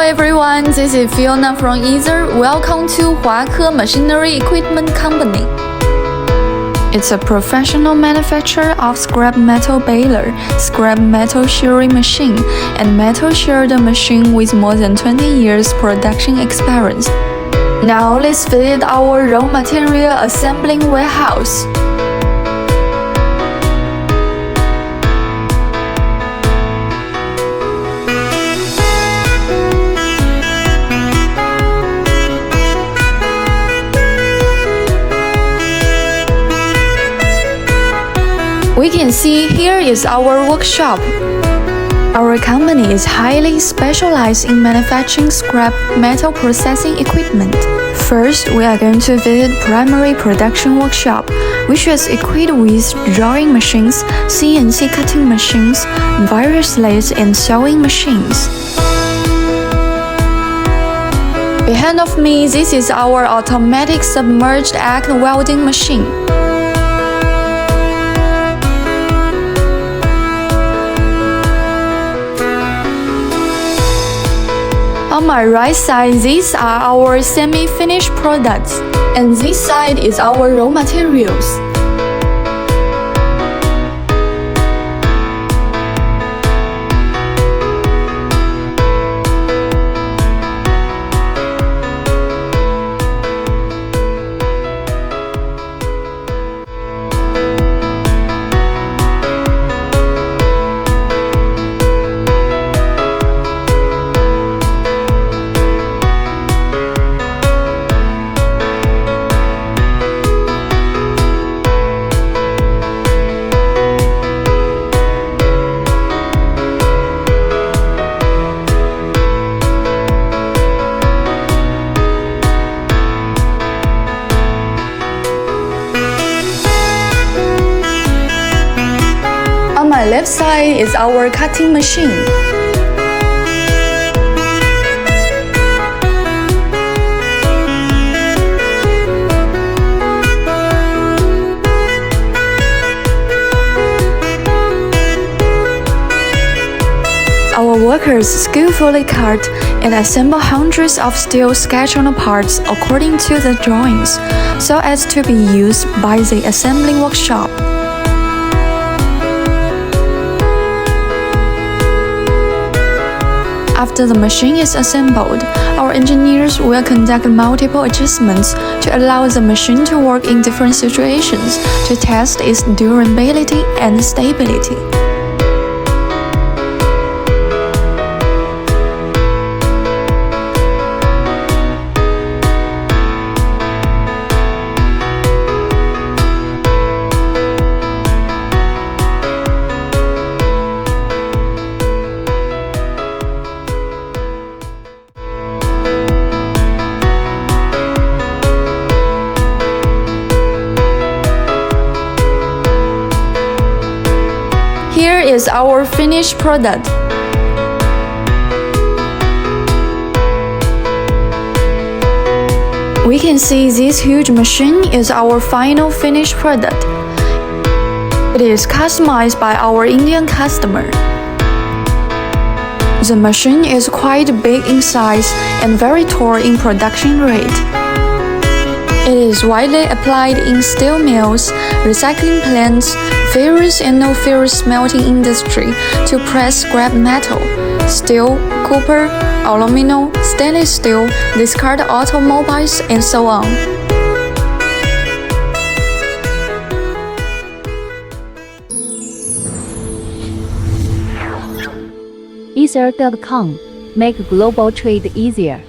everyone, this is Fiona from Ether. Welcome to Huake Machinery Equipment Company. It's a professional manufacturer of scrap metal baler, scrap metal shearing machine, and metal shearer machine with more than 20 years production experience. Now let's visit our raw material assembling warehouse. We can see here is our workshop. Our company is highly specialized in manufacturing scrap metal processing equipment. First, we are going to visit primary production workshop, which is equipped with drawing machines, CNC cutting machines, various lathes and sewing machines. Behind of me, this is our automatic submerged egg welding machine. On my right side, these are our semi-finished products, and this side is our raw materials. On my left side is our cutting machine. Our workers skillfully cut and assemble hundreds of steel sketch-on parts according to the drawings, so as to be used by the assembling workshop. After the machine is assembled, our engineers will conduct multiple adjustments to allow the machine to work in different situations to test its durability and stability. Here is our finished product. We can see this huge machine is our final finished product. It is customized by our Indian customer. The machine is quite big in size and very tall in production rate. It is widely applied in steel mills, recycling plants, ferrous and non-ferrous smelting industry to press scrap metal, steel, copper, aluminum, stainless steel, discard automobiles, and so on. Ether.com. Make global trade easier.